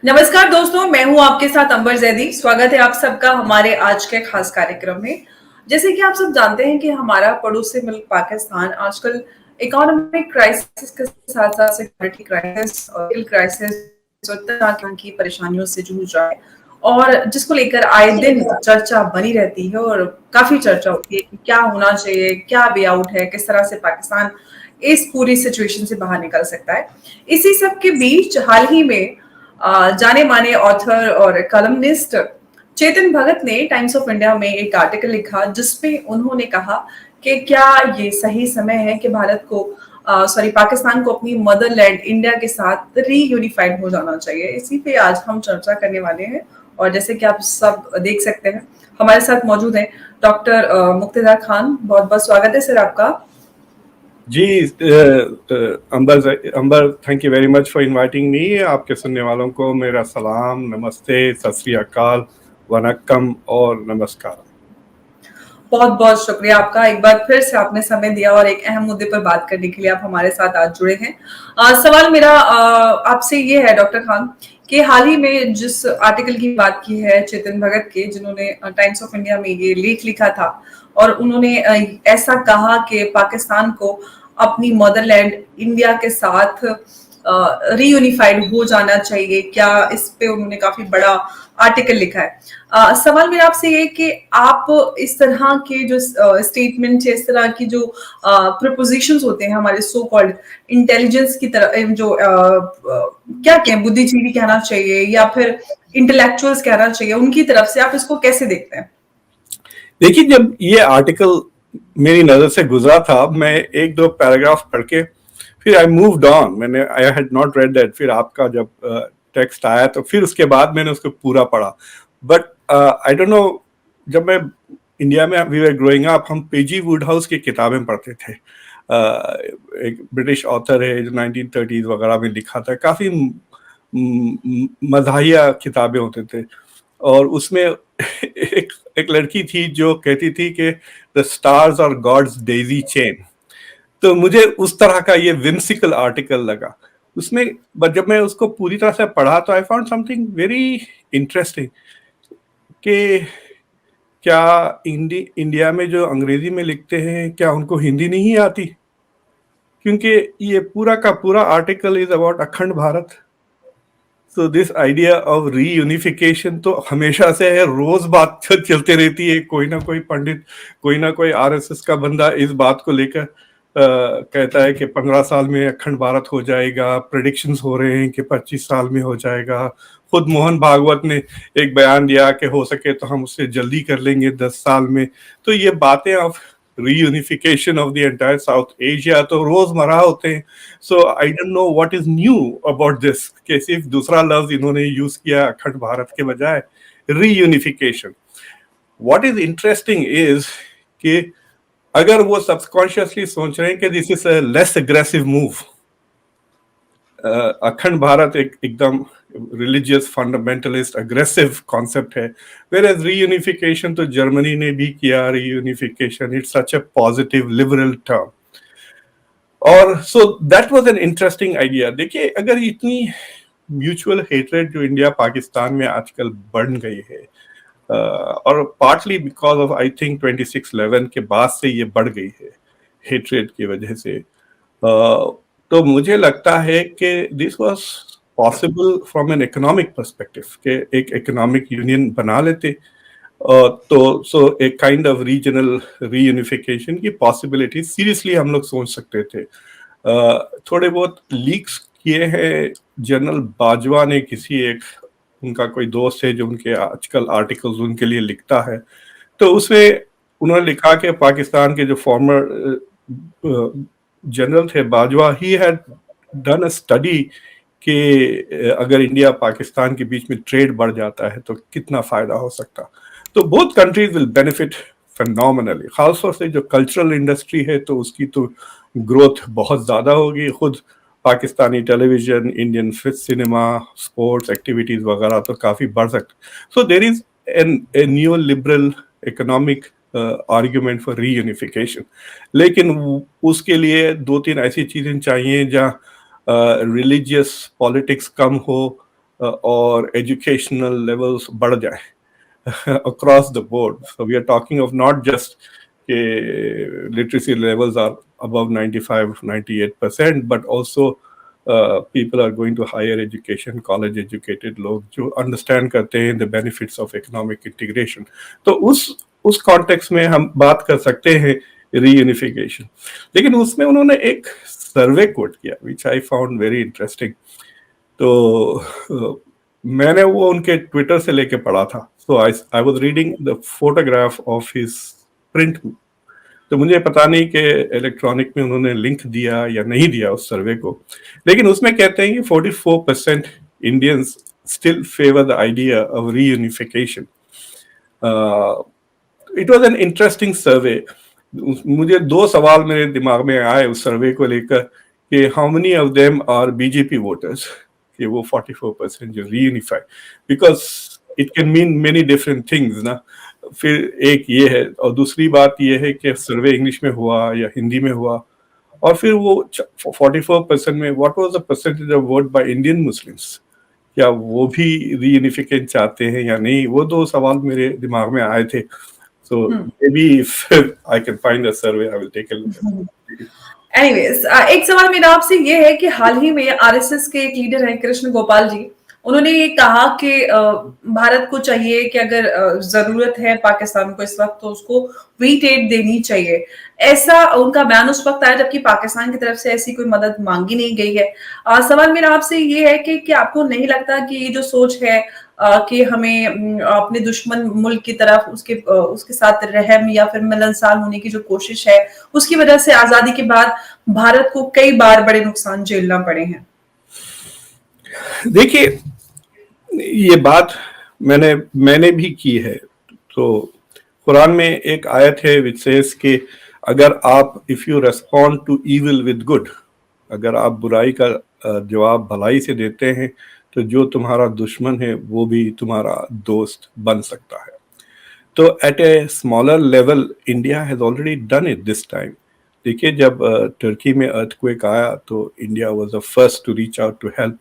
नमस्कार दोस्तों, मैं हूं आपके साथ अंबर जैदी। स्वागत है आप सबका हमारे आज के खास कार्यक्रम में। जैसे कि आप सब जानते हैं कि हमारा पड़ोसी मुल्क पाकिस्तान आजकल इकोनॉमिक क्राइसिस के साथ साथ सिक्योरिटी क्राइसिस, ऑयल क्राइसिस और तरह की परेशानियों से जूझ रहा है, और जिसको लेकर आए दिन चर्चा बनी रहती है और काफी चर्चा होती है कि क्या होना चाहिए, क्या वे आउट है, किस तरह से पाकिस्तान इस पूरी सिचुएशन से बाहर निकल सकता है। इसी सब के बीच हाल ही में जाने माने ऑथर और कॉलमनिस्ट चेतन भगत ने टाइम्स ऑफ इंडिया में एक आर्टिकल लिखा जिसमें उन्होंने कहा कि क्या ये सही समय है कि भारत को पाकिस्तान को अपनी मदरलैंड इंडिया के साथ रीयूनिफाइड हो जाना चाहिए। इसी पे आज हम चर्चा करने वाले हैं, और जैसे कि आप सब देख सकते हैं हमारे साथ मौजूद हैं डॉक्टर मुक्तिदार खान। बहुत बहुत स्वागत है सर आपका। जी Ambar, thank you very much for inviting me. आपके सुनने वालों को मेरा सलाम, नमस्ते, सत श्री अकाल, वनक्कम और नमस्कार। बहुत बहुत शुक्रिया आपका, एक बार फिर से आपने समय दिया और एक अहम मुद्दे पर बात करने के लिए आप हमारे साथ आज जुड़े हैं। सवाल मेरा आपसे ये है डॉक्टर खान कि हाल ही में जिस आर्टिकल की बात की है चेतन भगत के, जिन्होंने टाइम्स ऑफ इंडिया में ये लेख लिखा था और उन्होंने ऐसा कहा कि पाकिस्तान को अपनी मदरलैंड इंडिया के साथ रीयूनिफाइड हो जाना चाहिए, क्या इस पे उन्होंने काफी बड़ा आर्टिकल लिखा है। सवाल मेरा आपसे ये कि आप इस तरह के जो स्टेटमेंट, इस तरह की जो प्रपोजिशंस होते हैं हमारे सो कॉल्ड इंटेलिजेंस की तरह, जो क्या कहें, बुद्धिजीवी कहना चाहिए या फिर इंटेलेक्चुअल्स कहना चाहिए, उनकी तरफ से आप इसको कैसे देखते हैं? देखिए, जब ये आर्टिकल मेरी नजर से गुजरा था, मैं एक दो पैराग्राफ पढ़ के फिर I moved on. I had not read that. फिर आपका जब टेक्स्ट आया तो फिर उसके बाद मैंने उसको पूरा पढ़ा। बट आई डोंट नो, जब मैं इंडिया में वी वर ग्रोइंग अप, हम पीजी वुडहाउस की किताबें पढ़ते थे। एक ब्रिटिश ऑथर है जो 1930s वगैरह में लिखा था। काफी मज़ाहिया किताबें होते थे, और उसमें एक लड़की थी जो कहती थी कि the stars are God's daisy chain. तो मुझे उस तरह का ये विम्सिकल आर्टिकल लगा उसमें। बट जब मैं उसको पूरी तरह से पढ़ा तो I found something very interesting कि क्या इंडिया में जो अंग्रेजी में लिखते हैं, क्या उनको हिंदी नहीं आती? क्योंकि ये पूरा का पूरा आर्टिकल इज अबाउट अखंड Bharat. So this idea of reunification तो हमेशा से है, रोज बात चलते रहती है। कोई ना कोई पंडित, कोई ना कोई आरएसएस का बंदा इस बात को लेकर कहता है कि 15 साल में अखंड भारत हो जाएगा। प्रेडिक्शंस हो रहे हैं कि 25 साल में हो जाएगा। खुद मोहन भागवत ने एक बयान दिया कि हो सके तो हम उससे जल्दी कर लेंगे 10 साल में। तो ये बातें अब reunification of the entire South Asia तो रोजमर्रा होते हैं। So I don't know what is new about this कि सिर्फ दूसरा लफ्ज इन्होंने यूज किया अखंड भारत के बजाय reunification। What is interesting is कि अगर वो सबकॉन्शियसली सोच रहे हैं कि this is a less aggressive move, Akhand Bharat एकदम रिलीजियस फंडामेंटलिस्ट अग्रेसिव कॉन्सेप्ट है, whereas रीयूनिफिकेशन तो जर्मनी ने भी किया। Reunification it's such a positive liberal term, और so that was an interesting idea. देखिए, अगर इतनी म्यूचुअल हेट्रेड जो इंडिया पाकिस्तान में आजकल बढ़ गई है, और partly because of I think 26/11 के बाद से ये बढ़ गई है हेट्रेड की वजह से, तो मुझे लगता है कि this was possible from an economic perspective के एक इकोनॉमिक यूनियन बना लेते। तो सो एक काइंड ऑफ रीजनल रीयूनिफिकेशन की पॉसिबिलिटी सीरियसली हम लोग सोच सकते थे। थोड़े बहुत लीक्स किए हैं। जनरल बाजवा ने किसी एक, उनका कोई दोस्त है जो उनके आजकल आर्टिकल्स उनके लिए लिखता है, तो उसमें उन्होंने लिखा कि पाकिस्तान के जो फॉर्मर जनरल थे Bajwa, he had done a study कि अगर इंडिया पाकिस्तान के बीच में ट्रेड बढ़ जाता है तो कितना फायदा हो सकता। तो बोथ कंट्रीज विल बेनिफिट फेनोमिनली। खासतौर से जो कल्चरल इंडस्ट्री है तो उसकी तो ग्रोथ बहुत ज्यादा होगी। खुद Pakistani television, Indian cinema, sports activities वगैरह तो काफी बढ़ सकते। So there is a new liberal economic argument for reunification. लेकिन उसके लिए दो तीन ऐसी चीजें चाहिए जहाँ रिलीजियस पॉलिटिक्स कम हो, اور ایجوکیشنل لیولس بڑھ جائیں across the board. So we are talking of not just literacy levels are above 95-98%, but also people are going to higher education, college educated لوگ جو understand کرتے ہیں the benefits of economic integration. تو اس context میں ہم بات کر سکتے ہیں reunification. لیکن اس میں انہوں نے ایک سروے کوٹ کیا which I found very interesting. تو میں نے وہ ان کے ٹویٹر سے لے کے پڑھا تھا. So I was reading the photograph of his print. تو مجھے پتا نہیں کہ الیکٹرانک میں انہوں نے لنک دیا یا نہیں دیا اس سروے کو, لیکن اس میں کہتے ہیں کہ 44% Indians still favor the idea of reunification. It was an interesting survey. مجھے 2 سوال میرے دماغ میں آئے اس سروے کو لے کر کہ how many of them are BJP voters, کہ وہ 44% جو reunify, because it can mean many different things نا. پھر ایک یہ ہے, اور دوسری بات یہ ہے کہ سروے انگلش میں ہوا یا ہندی میں ہوا, اور پھر وہ 44% میں what was the percentage of vote by Indian Muslims, کیا وہ بھی ری یونیفیکیشن چاہتے ہیں یا نہیں. وہ 2 سوال میرے دماغ میں آئے تھے. So maybe if I can find a survey, I will take a look at it. Anyways ایک سوال میرا آپ سے یہ ہے کہ حال ہی میں RSS کے ایک لیڈر ہیں کرشن گوپال جی, انہوں نے یہ کہا کہ بھارت کو چاہیے کہ اگر ضرورت ہے پاکستان کو اس وقت تو اس کو ویٹ ایڈ دینی چاہیے. ایسا ان کا بیان اس وقت آیا جبکہ پاکستان کی طرف سے ایسی کوئی مدد مانگی نہیں گئی ہے. سوال میرا آپ سے یہ ہے کہ کیا آپ کو نہیں لگتا کہ یہ جو سوچ ہے کہ ہمیں اپنے دشمن ملک کی طرف اس کے ساتھ رحم یا پھر ملنسار ہونے کی جو کوشش ہے, اس کی وجہ سے آزادی کے بعد بھارت کو کئی بار بڑے نقصان جھیلنا پڑے ہیں؟ دیکھیے یہ بات میں نے بھی کی ہے. تو قرآن میں ایک آیت ہے which says کہ اگر آپ if you respond to evil with good, اگر آپ برائی کا جواب بھلائی سے دیتے ہیں تو جو تمہارا دشمن ہے وہ بھی تمہارا دوست بن سکتا ہے. تو at a smaller level India has already done it this time. دیکھیے جب ٹرکی میں ارتھ کویک آیا تو India was the first to reach out to help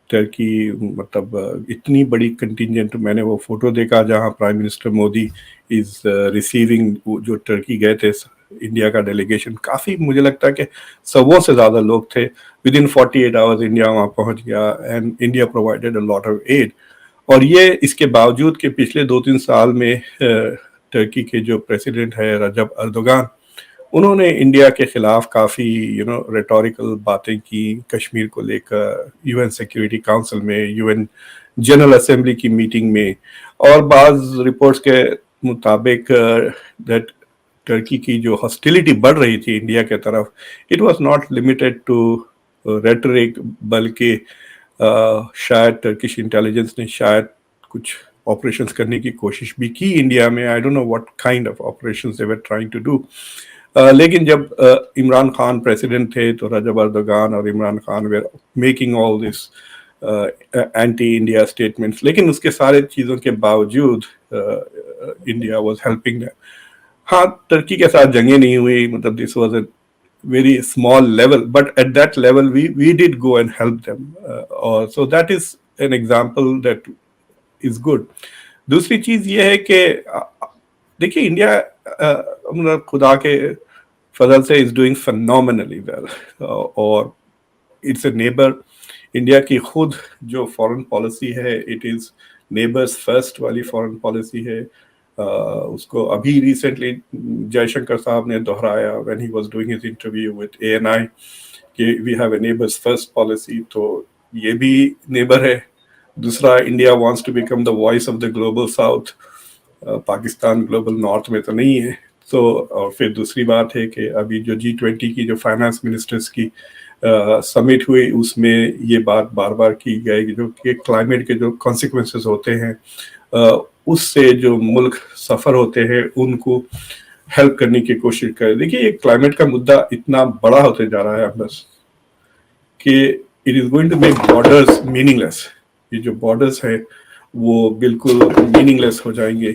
Turkey. مطلب اتنی بڑی کنٹینجنٹ, میں نے وہ فوٹو دیکھا جہاں prime minister Modi is receiving, جو ٹرکی گئے تھے انڈیا کا ڈیلیگیشن, کافی مجھے لگتا ہے کہ 100 سے زیادہ لوگ تھے. ودن 48 hours انڈیا وہاں پہنچ گیا and India provided a lot of aid. اور یہ اس کے باوجود کہ پچھلے 2-3 سال میں ٹرکی کے جو پریسیڈنٹ ہے رجب اردوگان, انہوں نے انڈیا کے خلاف کافی ریٹوریکل باتیں کی کشمیر کو لے کر UN سیکیورٹی کاؤنسل میں, UN جنرل اسمبلی کی میٹنگ میں. اور بعض رپورٹس کے مطابق دیٹ ٹرکی کی جو ہاسٹیلٹی بڑھ رہی تھی انڈیا کے طرف, it was not limited to rhetoric, بلکہ شاید ٹرکش انٹیلیجنس نے شاید کچھ آپریشنز کرنے کی کوشش بھی کی انڈیا میں. I don't know what kind of operations they were trying to do. لیکن جب عمران خان پریسیڈنٹ تھے تو رجب اردوگان اور عمران خان ویر میکنگ آل دس اینٹی انڈیا اسٹیٹمنٹس, لیکن اس کے سارے چیزوں کے باوجود انڈیا واز ہیلپنگ دیم. ہاں ٹرکی کے ساتھ جنگیں نہیں ہوئی, مطلب this was a very small level, but at that level we did go and help them. So that is an example that is good. دوسری چیز یہ ہے کہ دیکھیے انڈیا خدا کے فضل سے is doing phenomenally well, اور it's a neighbor. انڈیا کی خود جو فورن پالیسی ہے it is neighbors first والی فورن پالیسی ہے. اس کو ابھی ریسنٹلی جے شنکر صاحب نے دہرایا when he was doing his interview with ANI کہ we have a neighbors first policy. تو یہ بھی نیبر ہے. دوسرا India wants to become the voice of the global south. Pakistan global north میں تو نہیں ہے. اور پھر دوسری بات ہے کہ ابھی جو G20 کی جو فائنانس منسٹرز کی سمٹ ہوئی اس میں یہ بات بار بار کی گئی جو کہ کلائمیٹ کے جو کانسیکوینسز ہوتے ہیں اس سے جو ملک سفر ہوتے ہیں ان کو ہیلپ کرنے کی کوشش کرے. دیکھیے یہ کلائمیٹ کا مدعا اتنا بڑا ہوتے جا رہا ہے بس کہ it is going to make borders meaningless. یہ جو بارڈرز ہیں وہ بالکل میننگ لیس ہو جائیں گے.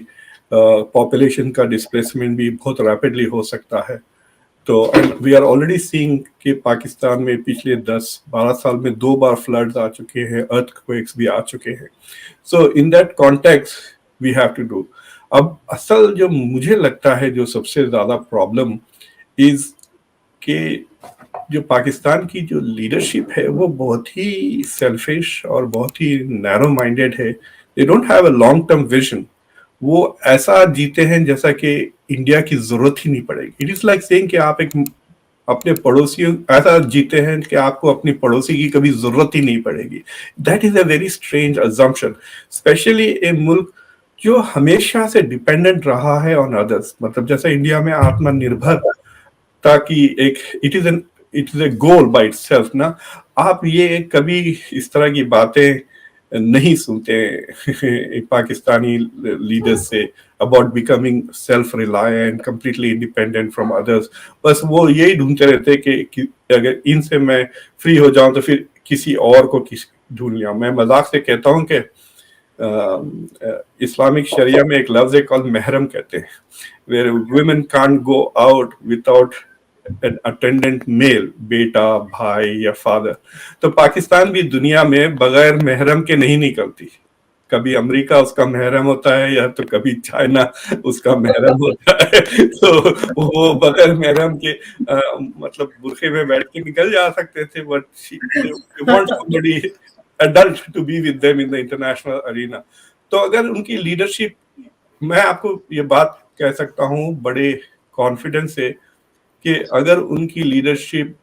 پاپولیشن کا ڈسپلیسمنٹ بھی بہت ریپڈلی ہو سکتا ہے. तो वी आर ऑलरेडी सीइंग कि पाकिस्तान में पिछले 10-12 साल में 2 बार फ्लड्स आ चुके हैं, अर्थक्वेक्स भी आ चुके हैं. So in that context we have to do. अब असल जो मुझे लगता है जो सबसे ज्यादा प्रॉब्लम इज कि जो पाकिस्तान की जो लीडरशिप है वो बहुत ही सेल्फिश और बहुत ही नैरो माइंडेड है. They don't have a long term vision. वो ऐसा जीते हैं जैसा कि इंडिया की जरूरत ही नहीं पड़ेगी. इट इज लाइक सेइंग कि आप एक अपने पड़ोसियों ऐसा जीते हैं कि आपको अपनी पड़ोसी की कभी जरूरत ही नहीं पड़ेगी. That is a very strange assumption, especially a मुल्क जो हमेशा से डिपेंडेंट रहा है ऑन अदर्स. मतलब जैसे इंडिया में आत्मनिर्भर ताकि एक it is a goal by itself ना. आप ये कभी इस तरह की बातें नहीं सुनते Pakistani leaders say about becoming self reliant, completely independent from others. बस वो यही ढूंढते रहते कि अगर इनसे मैं फ्री हो जाऊं तो फिर किसी और को ढूंढ लिया. मैं मजाक से कहता हूं कि इस्लामिक शरिया में एक लफ्ज है कॉल्ड महरम कहते हैं, where women can't go out without an attendant male, बेटा, भाई या फादर. तो पाकिस्तान भी दुनिया में बगैर महरम के नहीं निकलती. कभी अमेरिका उसका महरम होता है या तो कभी चाइना उसका महरम होता है. तो वो बगैर महरम के मतलब बुरखे में बैठ के निकल जा सकते थे, but they want somebody adult to be with them in the international arena. तो अगर उनकी लीडरशिप, मैं आपको ये बात कह सकता हूँ बड़े कॉन्फिडेंस से कि अगर उनकी लीडरशिप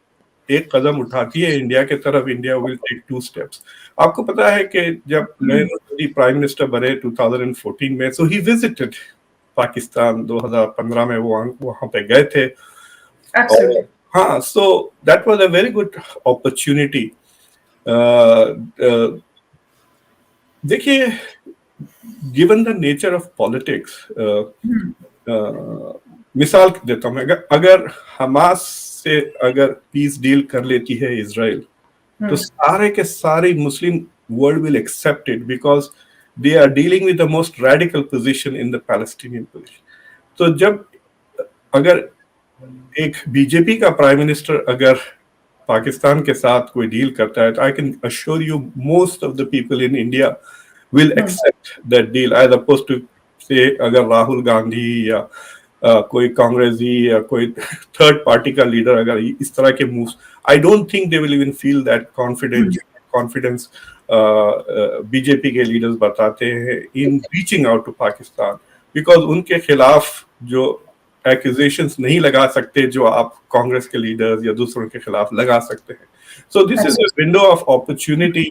एक कदम उठाती है इंडिया के तरफ, इंडिया विल टेक 2 स्टेप्स. आपको पता है कि जब नरेंद्र मोदी प्राइम मिनिस्टर बने 2014 में, सो ही विजिटेड पाकिस्तान. 2015 में वो वहां पे गए थे. हाँ, so that was a very good opportunity. देखिए, given the nature of politics, मिसाल देता हूँ, अगर हमास से अगर पीस डील कर लेती है इजराइल, तो सारे के सारे Muslim world will accept it because they are dealing with the most radical position in the Palestinian position. तो जब अगर एक बीजेपी का प्राइम मिनिस्टर अगर पाकिस्तान के साथ कोई डील करता है, तो I can assure you most of the people in India will accept that deal as opposed to say अगर राहुल गांधी या कोई कांग्रेसी या कोई थर्ड पार्टी का लीडर अगर इस तरह के moves, I don't think they will even feel that confidence BJP के लीडर्स बताते हैं in reaching out to Pakistan, because उनके खिलाफ जो एक्यूजेशंस नहीं लगा सकते जो आप कांग्रेस के लीडर्स या दूसरों के खिलाफ लगा सकते हैं. So this is a window of opportunity.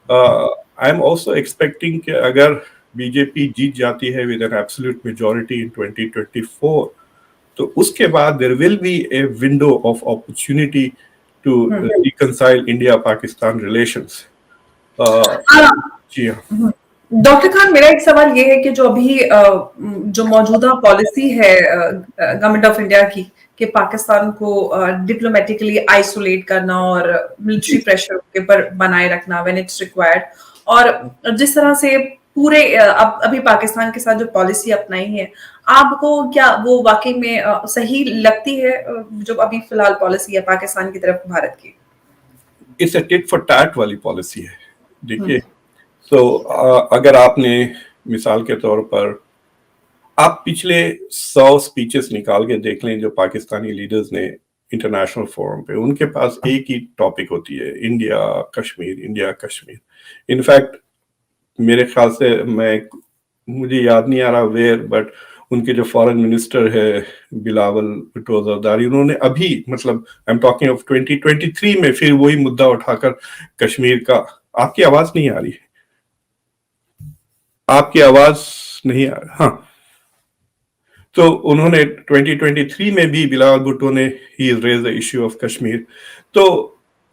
I am also expecting कि अगर बीजेपी जीत जाती है with an absolute majority in 2024, तो उसके बाद there will be a window of opportunity to reconcile India Pakistan relations. जी हाँ. डॉक्टर खान, मेरा एक सवाल ये है कि जो अभी जो मौजूदा पॉलिसी है गवर्नमेंट ऑफ इंडिया की कि पाकिस्तान को डिप्लोमेटिकली आइसोलेट करना और मिलिट्री प्रेशर के ऊपर बनाए रखना व्हेन इट्स रिक्वायर्ड, और जिस तरह से पूरे अभी पाकिस्तान के साथ जो पॉलिसी अपनाई है, आपको क्या वो वाकई में सही लगती है जो अभी फिलहाल पॉलिसी है पाकिस्तान की तरफ भारत की? It's a tit for tat वाली पॉलिसी है. देखिए, तो अगर आपने मिसाल के तौर पर आप पिछले 100 स्पीचेस निकाल के देख लें जो पाकिस्तानी लीडर्स ने इंटरनेशनल फोरम पे, उनके पास एक ही टॉपिक होती है, India Kashmir, India Kashmir. In fact मेरे ख्याल से मुझे याद नहीं आ रहा वेयर, बट उनके जो फॉरेन मिनिस्टर है बिलावल भुट्टो जरदारी, उन्होंने अभी मतलब आई एम टॉकिंग ऑफ 2023 में फिर वही मुद्दा उठाकर कश्मीर का. आपकी आवाज नहीं आ रही है, आपकी आवाज नहीं आ रही. हाँ, तो उन्होंने 2023 में भी बिलावल भुट्टो ने ही raise the issue of Kashmir. तो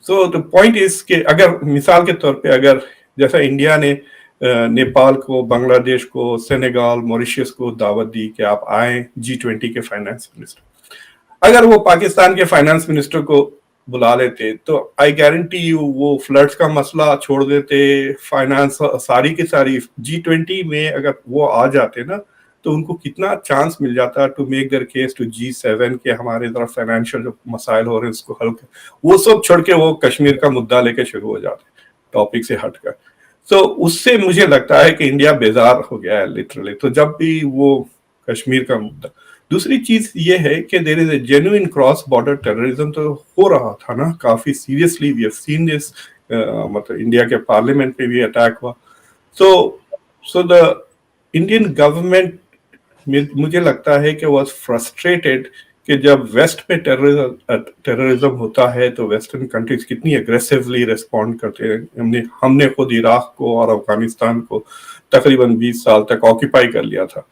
सो द पॉइंट इज कि अगर मिसाल के तौर पे अगर जैसा इंडिया ने नेपाल को, बांग्लादेश को, सेनेगाल, मॉरिशस को दावत दी कि आप आए G20 के फाइनेंस मिनिस्टर, अगर वो पाकिस्तान के फाइनेंस मिनिस्टर को बुला लेते तो आई गारंटी यू वो फ्लड्स का मसला छोड़ देते, फाइनेंस सारी की सारी G20 में अगर वो आ जाते ना, तो उनको कितना चांस मिल जाता to make their case to G7 के हमारे तरफ फाइनेंशियल जो मसाइल हो रहे हैं उसको हल कर, वो सब छोड़ के वो कश्मीर का मुद्दा लेके शुरू हो जाते टॉपिक से हटकर। तो उससे मुझे लगता है कि इंडिया बेजार हो गया है लिटरली। तो जब भी वो कश्मीर का मुद्दा, दूसरी चीज ये है कि there is a genuine cross border terrorism तो हो रहा था ना काफी seriously, we have seen this, मतलब इंडिया के पार्लियामेंट पे भी अटैक हुआ। सो द इंडियन गवर्नमेंट मुझे लगता है कि वाज फ्रस्ट्रेटेड कि जब वेस्ट पे टेररिज्म होता है तो वेस्टर्न कंट्रीज कितनी एग्रेसिवली रिस्पॉन्ड करते हैं। हमने खुद इराक को और अफगानिस्तान को तकरीबन 20 साल तक ऑक्यूपाई कर लिया था।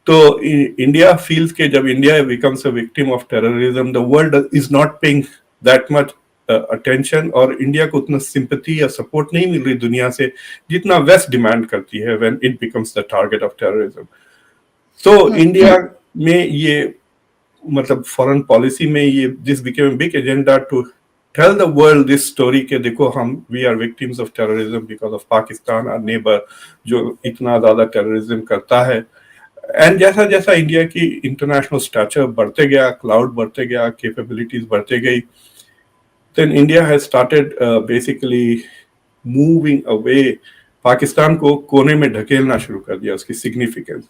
तो इंडिया फील्स के जब India becomes a victim of terrorism, the world is not paying that much attention, और इंडिया को उतना सिंपैथी या सपोर्ट नहीं मिल रही दुनिया से जितना वेस्ट डिमांड करती है when it becomes the target of terrorism. तो इंडिया में ये मतलब फॉरेन पॉलिसी में ये this became a big agenda to tell the world this story के देखो हम we are victims of terrorism because of Pakistan, our neighbour, जो इतना ज्यादा टेररिज्म करता है। एंड जैसा जैसा इंडिया की इंटरनेशनल स्टैचर बढ़ते गया, क्लाउड बढ़ते गया, कैपेबिलिटीज बढ़ते गई, then India has started basically moving away, Pakistan को कोने में ढकेलना शुरू कर दिया उसकी सिग्निफिकेंस।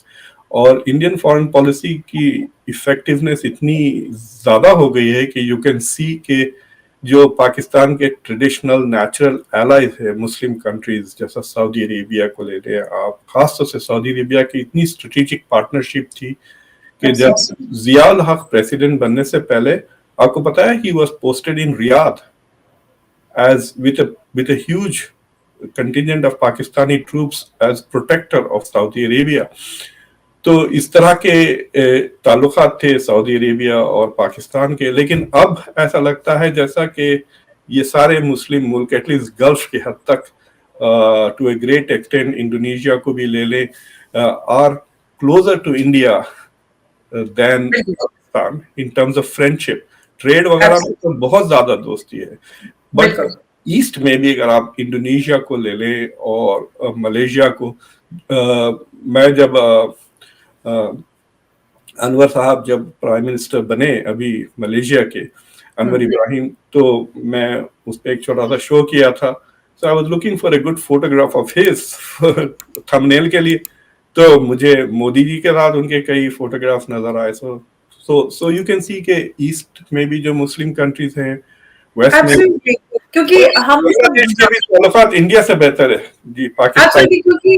और इंडियन फॉरेन पॉलिसी की इफेक्टिवनेस इतनी ज्यादा हो गई है कि यू कैन सी के जो पाकिस्तान के ट्रेडिशनल नेचुरल एलाइज है मुस्लिम कंट्रीज, जैसा सऊदी अरेबिया को ले लें आप, खासतौर से सऊदी अरेबिया की इतनी स्ट्रेटेजिक पार्टनरशिप थी कि जब जियाउल हक प्रेसिडेंट बनने से पहले आपको पता है he was posted in Riyadh as with a huge contingent of Pakistani troops as protector of Saudi Arabia। तो इस तरह के ताल्लुकात थे सऊदी अरेबिया और पाकिस्तान के। लेकिन अब ऐसा लगता है जैसा कि ये सारे मुस्लिम मुल्क एटलीस्ट गल्फ की हद तक to a great extent Indonesia को भी ले ले are closer to India than Pakistan in terms of friendship. Trade वगैरह में तो बहुत ज्यादा दोस्ती है, बट ईस्ट में भी अगर आप इंडोनेशिया को ले लें और मलेशिया को, मैं जब अनवर साहब जब प्राइम मिनिस्टर बने अभी मलेशिया के, अनवर इब्राहिम, तो मैं उस पर एक छोटा सा शो किया था। So I was looking for a good photograph of his thumbnail के लिए, तो मुझे मोदी जी के साथ उनके कई फोटोग्राफ नजर आए। So you can see के ईस्ट में भी जो मुस्लिम कंट्रीज हैं, वेस्ट में, क्योंकि हम इंडिया से बेहतर है जी पाकिस्तान। क्योंकि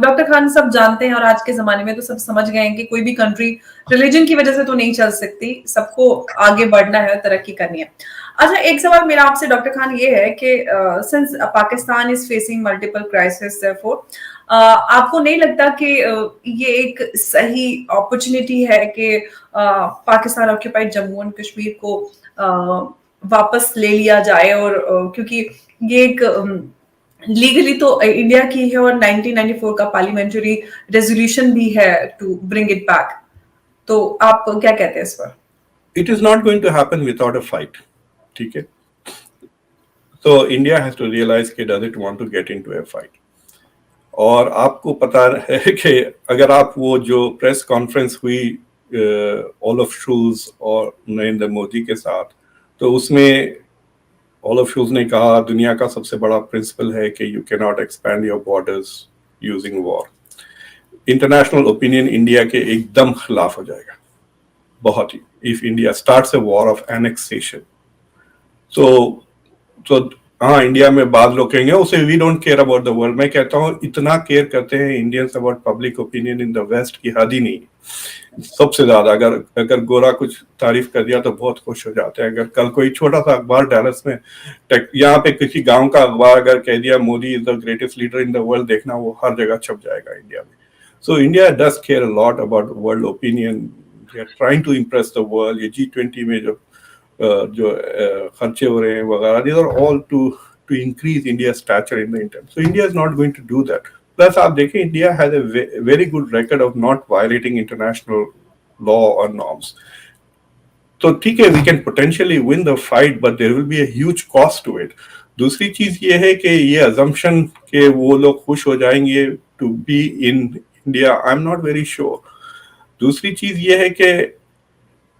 डॉक्टर खान सब जानते हैं और आज के जमाने में तो सब समझ गए हैं कि कोई भी कंट्री रिलीजन की वजह से तो नहीं चल सकती, सबको आगे बढ़ना है, तरक्की करनी है। अच्छा, एक सवाल मेरा आपसे डॉक्टर खान ये है कि since Pakistan is facing multiple crisis, therefore आपको नहीं लगता कि ये एक सही अपॉर्चुनिटी है कि पाकिस्तान ऑक्यूपाइड जम्मू एंड कश्मीर को वापस ले लिया जाए? और क्योंकि ये एक लीगली तो इंडिया की है और 1994 का पार्लियामेंट्री रेजोल्यूशन भी है टू ब्रिंग इट बैक, तो आप क्या कहते हैं इस पर? It is not going to happen without a fight, ठीक है? तो इंडिया हैज टू रियलाइज कि does it want to get into a fight. और आपको पता है कि अगर आप वो जो प्रेस कॉन्फ्रेंस हुई ओलफ शूल्ज और नरेंद्र मोदी के साथ, तो उसमें ओलफ शूल्ज ने कहा दुनिया का सबसे बड़ा प्रिंसिपल है कि you can not expand your borders using war. International opinion India के एकदम खिलाफ हो जाएगा, बहुत ही, if India starts a war of annexation. तो हाँ, इंडिया में बाद लोग कहेंगे उसे we don't care about the world. मैं कहता हूँ इतना केयर करते हैं Indians about public opinion in the west की हद ही नहीं, सबसे ज्यादा। अगर गोरा कुछ तारीफ कर दिया तो बहुत खुश हो जाते हैं। अगर कल कोई छोटा सा अखबार डैलस में, यहाँ पे किसी गांव का अखबार अगर कह दिया Modi is the greatest leader in the world, देखना वो हर जगह छप जाएगा इंडिया में। So India does care a lot about world opinion, they are trying to impress the world. ये G20 में जो खर्चे हो रहे हैं वगैरह, these are all to increase India's stature in the internet. So India is not going to do that. Plus आप देखें India has a very good record of not violating international law or norms. तो ठीक है, we can potentially win the fight, but there will be a huge cost to it. दूसरी चीज ये है कि ये assumption कि वो लोग खुश हो जाएंगे to be in India, I'm not very sure. दूसरी चीज ये है कि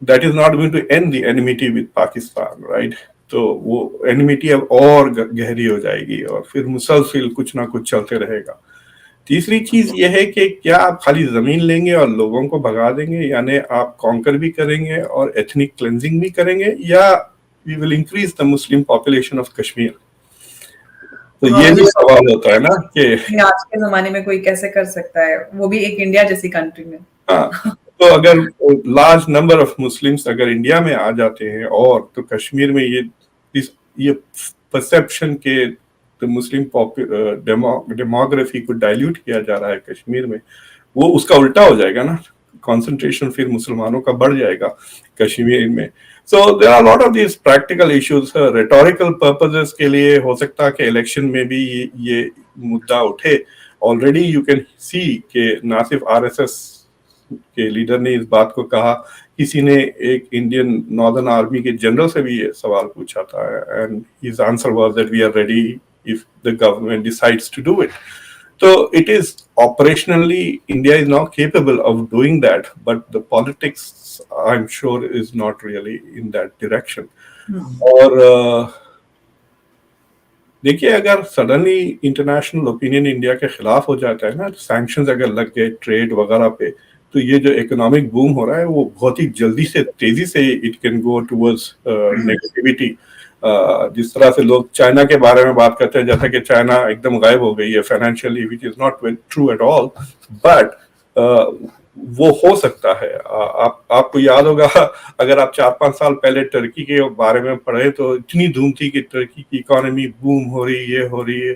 that is not going to end the enmity with Pakistan, right? तो वो enmity अब और गहरी हो जाएगी और फिर मुसलसल कुछ ना कुछ चलते रहेगा. तीसरी चीज ये है कि क्या आप खाली जमीन लेंगे और लोगों को भगा देंगे, यानी आप कॉन्कर भी करेंगे और एथनिक क्लेंजिंग भी करेंगे, या we will increase the Muslim population of Kashmir. तो ये भी सवाल होता है ना कि आज के जमाने में कोई कैसे कर सकता है, वो भी एक इंडिया जैसी कंट्री में. हाँ, तो अगर लार्ज नंबर ऑफ मुस्लिम्स अगर इंडिया में आ जाते हैं और तो कश्मीर में ये परसेप्शन के तो मुस्लिम डेमोग्राफी को डाइल्यूट किया जा रहा है कश्मीर में, वो उसका उल्टा हो जाएगा ना, कंसंट्रेशन फिर मुसलमानों का बढ़ जाएगा कश्मीर में. So there are lot of these practical issues. Rhetorical purposes के लिए हो सकता है कि इलेक्शन में भी ये मुद्दा उठे. ऑलरेडी यू कैन सी कि ना सिर्फ आरएसएस के लीडर ने इस बात को कहा, किसी ने एक इंडियन नॉर्दर्न आर्मी के जनरल से भी ये सवाल पूछा था, and his answer was that we are ready if the government decides to do it. So it is operationally, India is now capable of doing that, but the politics, I'm sure, is not really in that direction. और देखिए, अगर suddenly international opinion India के खिलाफ हो जाता है ना, sanctions अगर लग गए ट्रेड वगैरह पे, तो ये जो इकोनॉमिक बूम हो रहा है वो बहुत ही जल्दी से तेजी से it can go towards negativity. जिस तरह से लोग चाइना के बारे में बात करते हैं जैसा कि चाइना एकदम गायब हो गई है financially, which is not true at all, but वो हो सकता है. आपको याद होगा, अगर आप 4-5 साल पहले टर्की के बारे में पढ़े तो इतनी धूम थी कि टर्की की इकोनॉमी बूम हो रही है.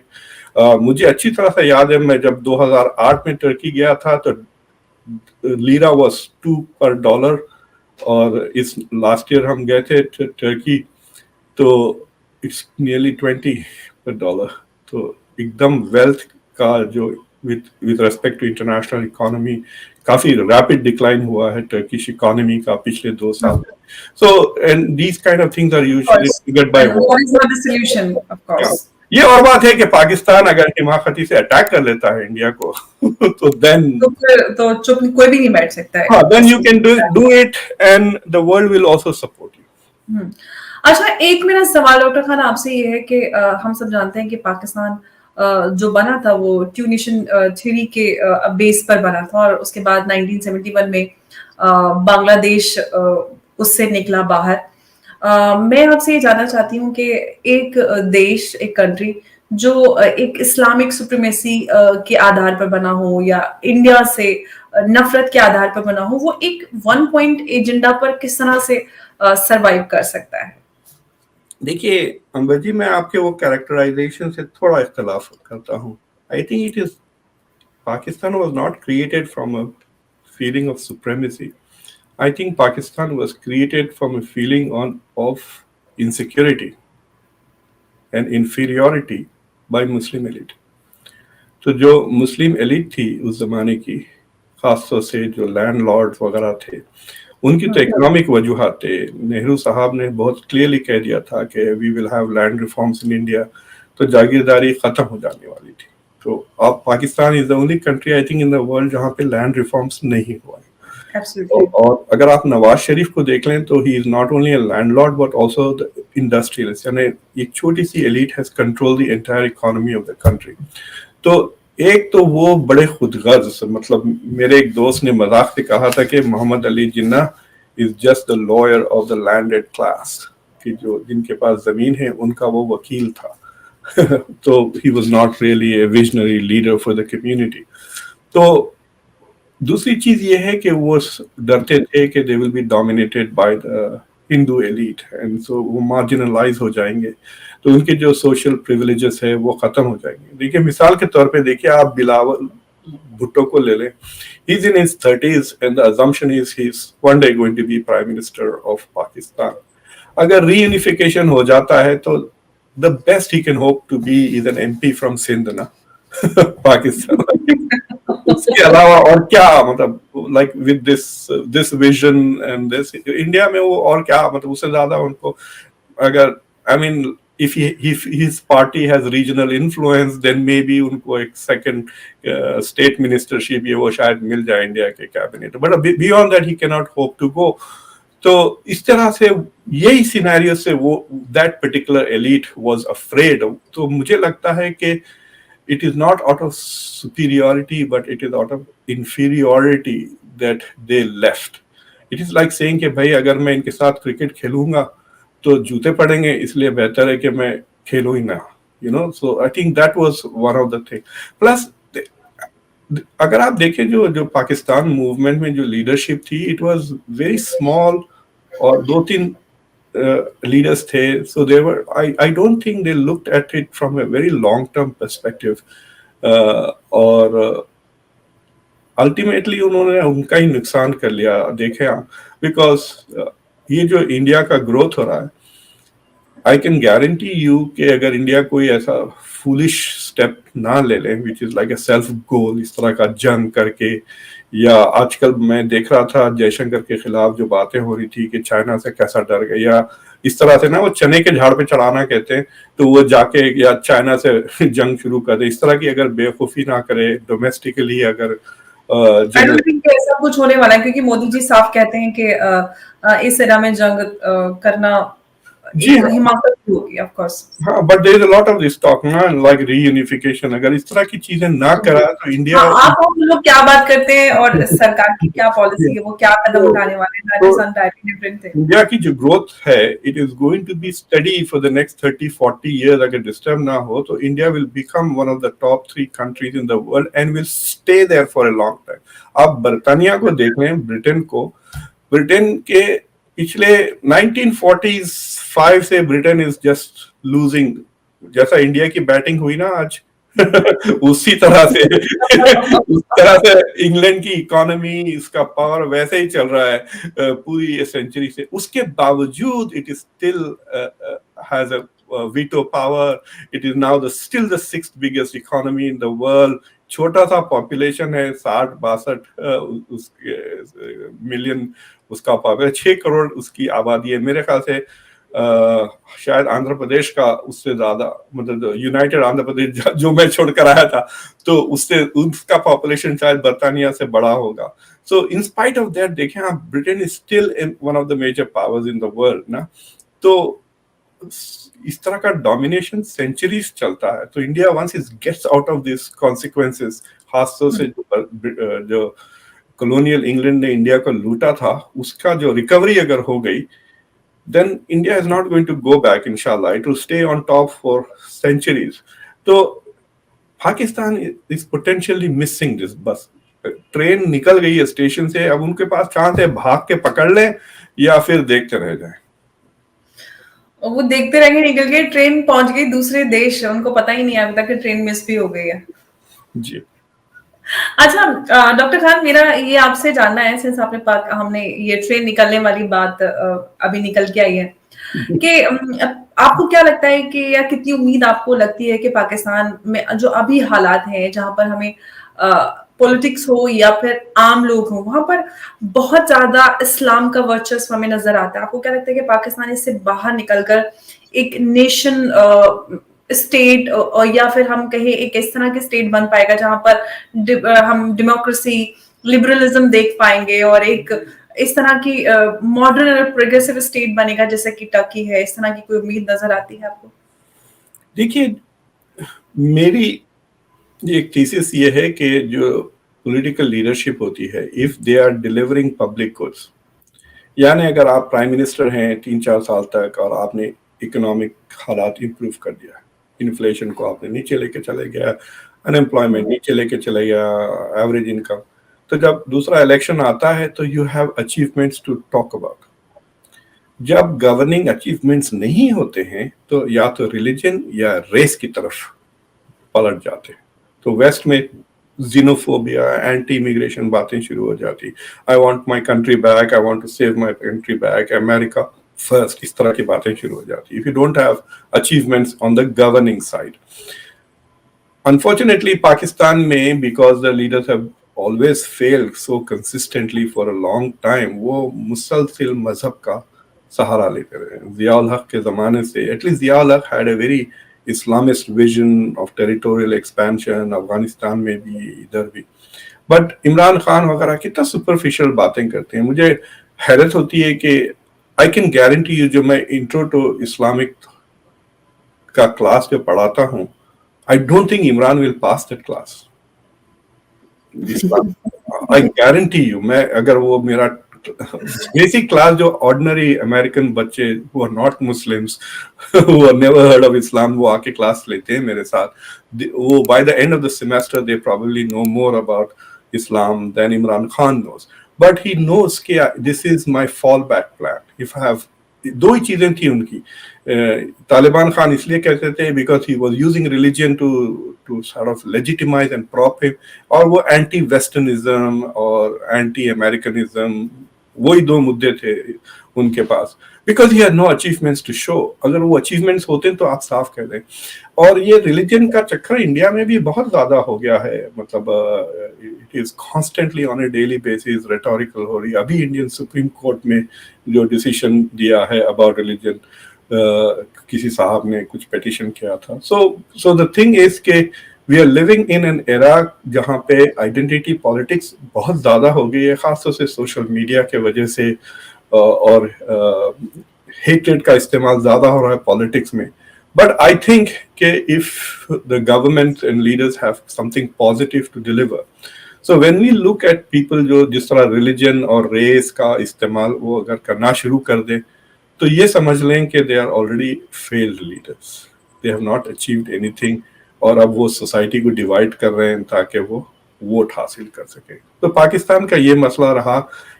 मुझे अच्छी तरह से याद है, मैं जब 2008 में टर्की गया था तो लीरा वाज 2 पर डॉलर, और इस लास्ट ईयर हम गए थे टर्की तो इट्स नियरली 20 पर डॉलर. तो एकदम वेल्थ का जो with respect to international economy काफी रैपिड डिक्लाइन हुआ है टर्किश इकोनॉमी का पिछले 2 साल में. So and these kind of things are usually triggered by solution. Of course ये और बात है कि पाकिस्तान अगर हिमाकती से अटैक कर लेता है इंडिया को तो देन तो चुप कोई भी नहीं बैठ सकता है. हाँ, then you can do it and the world will also support you. अच्छा, एक मेरा सवाल डॉक्टर खान आपसे ये है कि हम सब जानते हैं कि पाकिस्तान जो बना था वो टू नेशन थ्योरी के बेस पर बना था, और उसके बाद 1971 में बांग्लादेश उससे निकला बाहर. मैं आपसे ये जानना चाहती हूँ कि एक देश, एक कंट्री जो एक इस्लामिक सुप्रीमेसी के आधार पर बना हो या इंडिया से नफरत के आधार पर बना हो, वो एक 1 पॉइंट एजेंडा पर किस तरह से सरवाइव कर सकता है? देखिए अंबर जी, मैं आपके वो कैरेक्टराइजेशन से थोड़ा इख्तलाफ करता हूँ. I think it is Pakistan was not created from a feeling of supremacy. I think Pakistan was created from a feeling of insecurity and inferiority by Muslim elite. तो जो मुस्लिम एलिट थी उस जमाने की, खासतौर से जो लैंडलॉर्ड्स वगैरह थे, उनकी तो इकोनॉमिक वजूहात थे. नेहरू साहब ने बहुत क्लियरली कह दिया था कि we will have land reforms in India, तो जागीरदारी खत्म हो जाने वाली थी. तो अब Pakistan is the only country I think in the world जहाँ पे लैंड रिफॉर्म्स नहीं हुआ. और अगर आप नवाज शरीफ को देख लें तो he is not only a landlord but also the industrialist, यानी एक छोटी सी elite has control the entire economy of the country. तो एक तो वो बड़े खुदगर्ज, मतलब मेरे एक दोस्त ने मजाक से कहा था कि Mohammad Ali Jinnah is just the lawyer of the landed class, कि जो जिनके पास जमीन है उनका वो वकील था. तो he was not really a visionary leader for the community. तो दूसरी चीज ये है कि वो डरते थे कि they will be dominated by the Hindu elite and so वो मार्जिनलाइज हो जाएंगे, तो उनके जो सोशल प्रिविलेजेस है वो खत्म हो जाएंगे. देखिए मिसाल के तौर पे देखिए आप बिलावल भुट्टो को ले लें. He is in his 30s and the assumption is he is one day going to be prime minister of Pakistan. अगर रीयूनिफिकेशन हो जाता है तो the best he can hope to be is an MP from Sindh ना पाकिस्तान. उसके अलावा और क्या, मतलब like with this vision and this India में वो और क्या, मतलब उससे ज्यादा उनको अगर I mean if his party has regional influence, then maybe उनको एक second state ministership ये वो शायद मिल जाए इंडिया के cabinet, but beyond that he cannot hope to go. तो इस तरह से यही सिनेरियो से वो that particular elite was afraid. तो मुझे लगता है कि it is not out of superiority, but it is out of inferiority that they left. It is like saying कि भाई अगर मैं इनके साथ क्रिकेट खेलूंगा तो जूते पड़ेंगे, इसलिए बेहतर है कि मैं खेलूं ही ना, you know. So I think that was one of the thing. Plus अगर आप देखें जो पाकिस्तान मूवमेंट में जो लीडरशिप थी, इट वाज वेरी स्मॉल, और 2-3 leaders थे. So they were, I don't think they looked at it from a very long term perspective, और अल्टीमेटली उन्होंने उनका ही नुकसान कर लिया. देखें आप, बिकॉज ये जो इंडिया का ग्रोथ हो रहा है, आई कैन गारंटी यू कि अगर इंडिया कोई ऐसा फूलिश स्टेप ना ले लें which is like a self goal, इस तरह का जंग करके, या आजकल मैं देख रहा था जयशंकर के खिलाफ जो बातें हो रही थी कि चाइना से कैसा डर गए, या इस तरह से ना वो चने के झाड़ पे चढ़ाना कहते हैं, तो वो जाके या चाइना से जंग शुरू कर दे, इस तरह की अगर बेवकूफ़ी ना करे डोमेस्टिकली, अगर आई डोंट थिंक ऐसा कुछ होने वाला है, क्योंकि मोदी जी साफ कहते हैं कि इस एरा में जंग करना हिमाचल की होगी, ऑफ कोर्स. हाँ, but there is a lot of this talk ना, लाइक रीयूनिफिकेशन. अगर इस तरह की चीजें ना करा तो इंडिया, आप लोग क्या बात करते हैं और सरकार की क्या पॉलिसी है, वो क्या कदम उठाने वाले हैं, that is entirely different thing. India की जो ग्रोथ है, it is going to be study for the next 30-40 years. अगर डिस्टर्ब ना हो तो India will become one of the top 3 countries in the world and will stay there for a long time. आप बर्तानिया को देख लें, ब्रिटेन को, ब्रिटेन के पिछले 1945 से ब्रिटेन इज जस्ट लूजिंग. जैसा इंडिया की बैटिंग हुई ना आज उसी तरह से उस तरह से इंग्लैंड की इकोनॉमी, इसका पावर वैसे ही चल रहा है पूरी ये सेंचुरी से. उसके बावजूद it is still has a veto power. It is now still the 6th biggest economy in the world. छोटा सा पॉपुलेशन है, 60-62 मिलियन उसका पॉपुलेशन, 6 करोड़ उसकी आबादी है. मेरे ख्याल से शायद आंध्र प्रदेश का उससे ज्यादा, मतलब यूनाइटेड आंध्र प्रदेश जो मैं छोड़कर आया था, तो उससे उसका पॉपुलेशन शायद बर्तानिया से बड़ा होगा. So in spite of that देखें आप, Britain is still one of the major powers in the world ना. तो इस तरह का डोमिनेशन सेंचुरीज चलता है. तो India once it gets out of this consequences, खासतौर से जो कॉलोनियल इंग्लैंड ने इंडिया को लूटा था, उसका जो रिकवरी अगर हो गई, then India is not going to go back, inshallah. It will stay on top for centuries. तो Pakistan is potentially missing this bus. Train निकल गई है स्टेशन से, अब उनके पास चांस है भाग के पकड़ ले या फिर देखते रह जाए. वो देखते रहेंगे, निकल गए, ट्रेन पहुंच गई दूसरे देश, उनको पता ही नहीं अभी तक कि ट्रेन मिस भी हो गई है. जी. अच्छा डॉक्टर खान, मेरा ये आपसे जानना है, सिंस हमने ये ट्रेन निकलने वाली बात अभी निकल के आई है, कि आपको क्या लगता है कि, या कितनी उम्मीद आपको लगती है कि पाकिस्तान में जो अभी हालात हैं, जहां पर हमें पॉलिटिक्स हो या फिर आम लोग हो, वहां पर बहुत ज्यादा इस्लाम का वर्चस्व हमें नजर आता है. आपको क्या लगता है कि पाकिस्तान इससे बाहर निकलकर एक नेशन स्टेट, या फिर हम कहें एक इस तरह की स्टेट बन पाएगा जहां पर हम डेमोक्रेसी, लिबरलिज्म देख पाएंगे, और एक इस तरह की मॉडर्न और प्रोग्रेसिव स्टेट बनेगा जैसे कि टर्की है? इस तरह की कोई उम्मीद नजर आती है आपको? देखिए, मेरी एक थीसिस ये है कि जो पॉलिटिकल लीडरशिप होती है, if they are delivering public goods, यानी अगर आप प्राइम मिनिस्टर हैं 3-4 साल तक और आपने इकोनॉमिक हालात इंप्रूव कर दिया, इन्फ्लेशन को आपने नीचे लेके चले गया, अनएम्प्लॉयमेंट नीचे लेके चले गया, एवरेज इनकम, तो जब दूसरा इलेक्शन आता है तो you have achievements to talk about. जब गवर्निंग अचीवमेंट्स नहीं होते हैं तो या तो रिलीजन या रेस की तरफ पलट जाते हैं. तो वेस्ट में xenophobia, एंटी इमिग्रेशन बातें शुरू हो जाती. I want my country back, I want to save my country back, America first, इस तरह की बातें शुरू हो जाती. If you don't have achievements on the governing side. Unfortunately Pakistan में, because the leaders have always failed so consistently for a long time, वो मुसलसिल मजहब का सहारा लेते रहे। जियाउल हक के ज़माने से एटलीस्ट जियाउल हक had a very Islamist vision of territorial expansion, Afghanistan में भी, इधर भी। बट इमरान खान वगैरह कितना सुपरफिशियल बातें करते हैं। मुझे हैरत होती है कि आई कैन गारंटी यू, जो मैं इंट्रो टू इस्लामिक का क्लास जो पढ़ाता हूँ, I don't think Imran will pass that class. I guarantee you, मैं अगर वो मेरा बेसिक क्लास जो ऑर्डिनरी अमेरिकन बच्चे who are not Muslims who are never heard of Islam वो आके क्लास लेते हैं मेरे साथ, वो by the end of the semester they probably know more about Islam than Imran Khan knows. But he knows कि this is my fallback plan. If I have, दो ही चीजें थी उनकी। तालिबान खान इसलिए कहते थे because he was using religion to sort of legitimize and prop him, और वो एंटी वेस्टर्निज्म और एंटी अमेरिकनिज्म, वही दो मुद्दे थे उनके पास। Because he had no achievements to show. अगर वो अचीवमेंट्स होते तो आप साफ कह दें। और ये रिलीजन का चक्कर इंडिया में भी बहुत ज्यादा हो गया है, मतलब it is constantly on A daily basis rhetorical हो रही। अभी इंडियन सुप्रीम कोर्ट में जो डिसीजन दिया है अबाउट रिलीजन, किसी साहब ने कुछ पिटीशन किया था। सो द थिंग इज के we are living in an era जहाँ पे आइडेंटिटी पॉलिटिक्स बहुत ज्यादा हो गई है, खासतौर से सोशल मीडिया के वजह से, और हेट्रेड का इस्तेमाल ज्यादा हो रहा है पॉलिटिक्स में। बट आई थिंक कि if the government and leaders have something positive to deliver, so when we look at people जो जिस तरह रिलीजन और रेस का इस्तेमाल वो अगर करना शुरू कर दे, तो ये समझ लें कि they are already failed leaders, they have not achieved anything, और अब वो सोसाइटी को डिवाइड कर रहे हैं ताकि वो वोट हासिल कर सके। तो पाकिस्तान का ये मसला रहा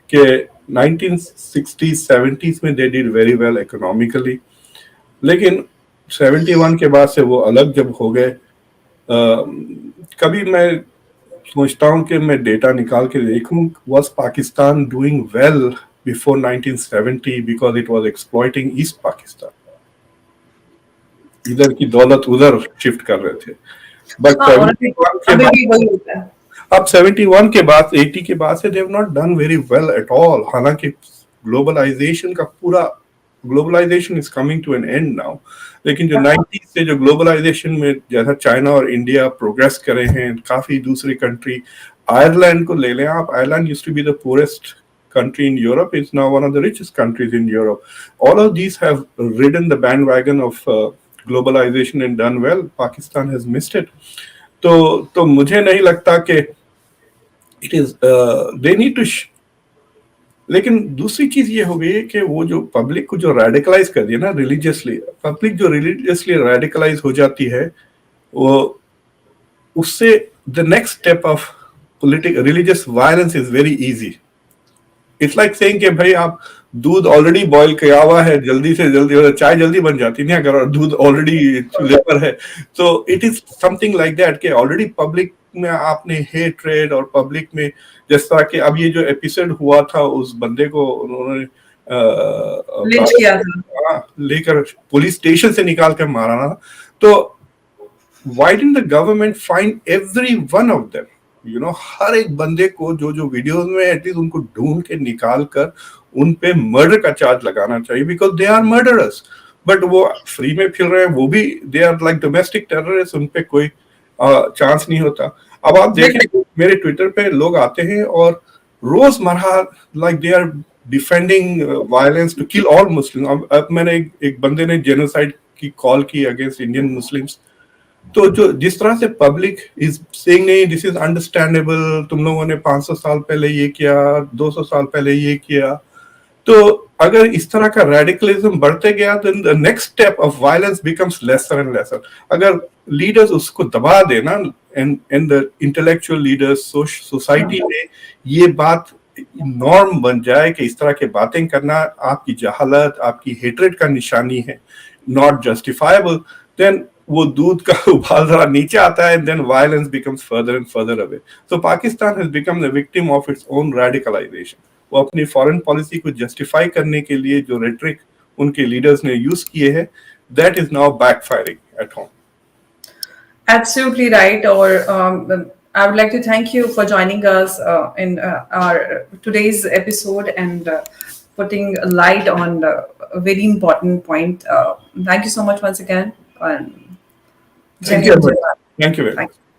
कि 1960s 70s में they did very well economically, लेकिन 71 के बाद से वो अलग जब हो गए, कभी मैं सोचता हूँ कि मैं डेटा निकाल के देखूं, was Pakistan doing well before 1970 because it was exploiting east Pakistan, इधर की दौलत उधर शिफ्ट कर रहे थे। बट अब 71 के बाद 80 के बाद से they have not done very well at all. हालांकि ग्लोबलाइजेशन का पूरा, globalisation is coming to an end now, लेकिन जो 90s से जो ग्लोबलाइजेशन में जैसा चाइना और इंडिया प्रोग्रेस करे हैं, काफी दूसरी कंट्री, आयरलैंड को ले लें आप, Ireland used to be the poorest country in Europe, is now one of the richest countries in Europe. All of these have ridden the bandwagon of globalization and done well. Pakistan has missed it. तो मुझे नहीं लगता कि it is they need to लेकिन दूसरी चीज ये हो गई कि वो जो पब्लिक को जो रेडिकलाइज कर दिया ना रिलीजियसली, पब्लिक जो रिलीजियसली रेडिकलाइज हो जाती है, वो उससे the next step of political religious violence is very easy. It's like saying कि भाई आप दूध ऑलरेडी बॉईल किया हुआ है, जल्दी से जल्दी चाय जल्दी बन जाती नहीं अगर दूध ऑलरेडी चूल्हे पर है। तो it is something like that कि ऑलरेडी पब्लिक में आपने हेट्रेड, और पब्लिक में जिस तरह के अब ये जो एपिसोड हुआ था उस बंदे को उन्होंने लेकर पुलिस स्टेशन से निकाल कर मारा ना, तो why didn't the government find every one of them, you know, हर एक बंदे को जो जो वीडियोस में एटलीस्ट उनको ढूंढ के निकाल कर उन पे मर्डर का चार्ज लगाना चाहिए, because they are murderers. But वो फ्री में फिर रहे हैं, वो भी they are like domestic terrorist, उन पे कोई चांस नहीं होता। अब आप देखें मेरे ट्विटर पे लोग आते हैं और रोजमर्रा like they are defending violence to kill all Muslim. अब मैंने एक बंदे ने जेनोसाइड की कॉल की अगेंस्ट इंडियन मुस्लिम्स, तो जो जिस तरह से पब्लिक इज सेइंग नहीं दिस इज अंडरस्टैंडेबल, तुम लोगों ने 500 साल पहले ये किया, 200 साल पहले ये किया, तो अगर इस तरह का रेडिकलिज्म बढ़ते गया then the next step of violence becomes lesser and lesser. अगर लीडर्स उसको दबा देना and the intellectual leaders society में ये बात नॉर्म बन जाए कि इस तरह की बातें करना आपकी जहालत, आपकी हेट्रेड का निशानी है, नॉट जस्टिफाइबल, देन वो दूध का उबाल जरा नीचे आता है, then violence becomes further and further away. So Pakistan has become the victim of its own radicalisation. वो अपनी फॉरेन पॉलिसी को जस्टिफाई करने के लिए जो रेटरिक उनके लीडर्स ने यूज किए हैं, that is now backfiring at home. Absolutely right. Or I would like to thank you for joining us in our today's episode, and putting a light on a very important point. Thank you so much once again. And Jai Thank you very Hind, Jai much. Bharat. Thank you very Thank much. you.